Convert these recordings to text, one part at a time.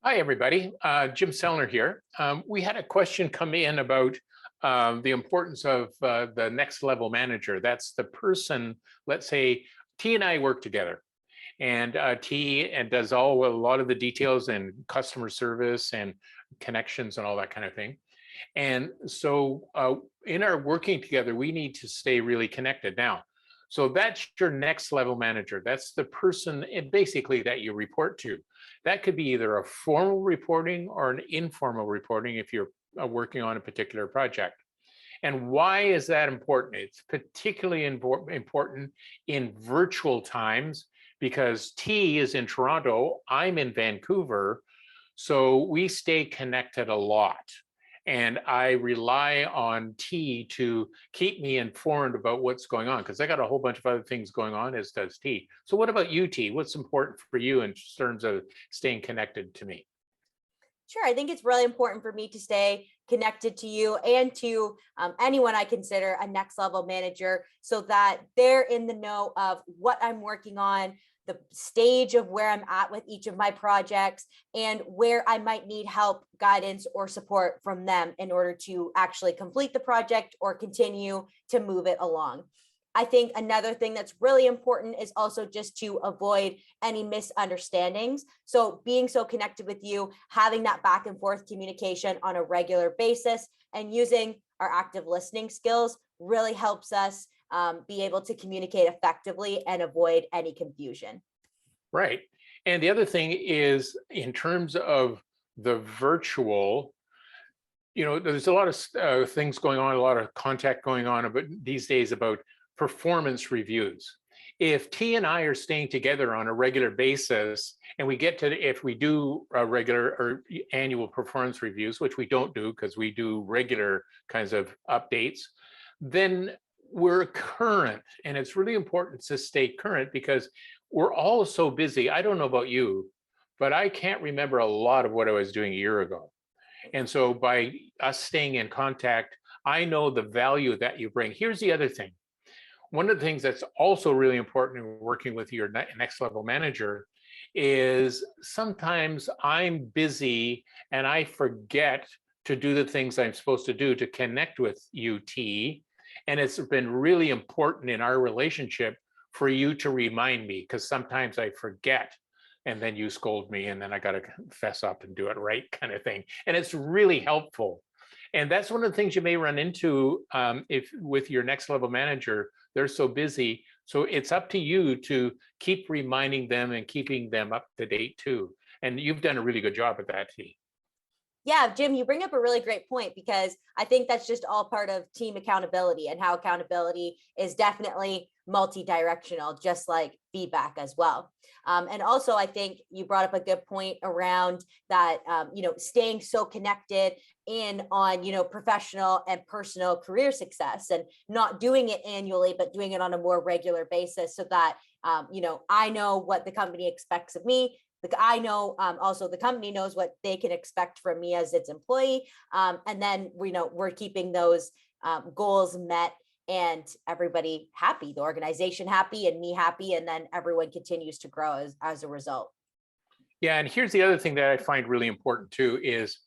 Hi, everybody. Jim Sellner here. We had a question come in about the importance of the next level manager. That's the person, let's say T and I work together, and T and does a lot of the details and customer service and connections and all that kind of thing. And so in our working together, we need to stay really connected now. So that's your next level manager. That's the person basically that you report to. That could be either a formal reporting or an informal reporting if you're working on a particular project. And why is that important? It's particularly important in virtual times because T is in Toronto, I'm in Vancouver, so we stay connected a lot. And I rely on T to keep me informed about what's going on because I got a whole bunch of other things going on, as does T. So what about you, T? What's important for you in terms of staying connected to me? Sure. I think it's really important for me to stay connected to you and to anyone I consider a next level manager so that they're in the know of what I'm working on, the stage of where I'm at with each of my projects, and where I might need help, guidance, or support from them in order to actually complete the project or continue to move it along. I think another thing that's really important is also just to avoid any misunderstandings. So being so connected with you, having that back and forth communication on a regular basis and using our active listening skills really helps us be able to communicate effectively and avoid any confusion. Right. And the other thing is in terms of the virtual, there's a lot of things going on, a lot of contact going on about these days about performance reviews. If T and I are staying together on a regular basis, and we get to, if we do regular or annual performance reviews, which we don't do because we do regular kinds of updates, then we're current. And it's really important to stay current because we're all so busy. I don't know about you, but I can't remember a lot of what I was doing a year ago. And so by us staying in contact, I know the value that you bring. Here's the other thing. One of the things that's also really important in working with your next level manager is sometimes I'm busy and I forget to do the things I'm supposed to do to connect with you, T. And it's been really important in our relationship for you to remind me because sometimes I forget and then you scold me and then I got to fess up and do it right kind of thing. And it's really helpful. And that's one of the things you may run into if with your next level manager, they're so busy. So it's up to you to keep reminding them and keeping them up to date too. And you've done a really good job at that, T. Yeah, Jim, you bring up a really great point because I think that's just all part of team accountability and how accountability is definitely multi-directional, just like feedback as well. And also, I think you brought up a good point around that, staying so connected in on, professional and personal career success and not doing it annually, but doing it on a more regular basis so that, I know what the company expects of me. I know also the company knows what they can expect from me as its employee. And then, we're keeping those goals met and everybody happy, the organization happy and me happy. And then everyone continues to grow as a result. Yeah, and here's the other thing that I find really important too is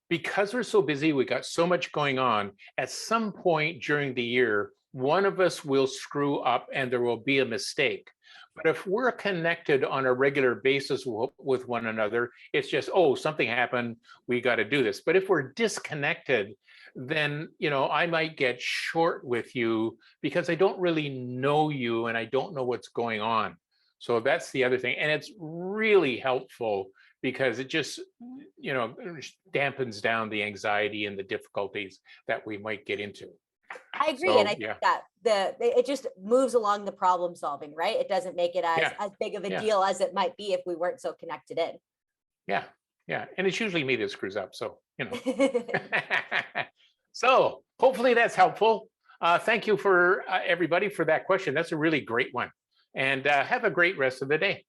because we're so busy, we got so much going on, at some point during the year, one of us will screw up and there will be a mistake. But if we're connected on a regular basis with one another, it's just, oh, something happened, we got to do this. But if we're disconnected, then, I might get short with you because I don't really know you and I don't know what's going on. So that's the other thing. And it's really helpful because it just, dampens down the anxiety and the difficulties that we might get into. I agree, and So I think yeah, that it just moves along the problem solving, right? It doesn't make it as yeah, big of a yeah, deal as it might be if we weren't so connected in. yeah, yeah. And it's usually me that screws up. So. So hopefully that's helpful. Thank you for everybody for that question. That's a really great one. And have a great rest of the day.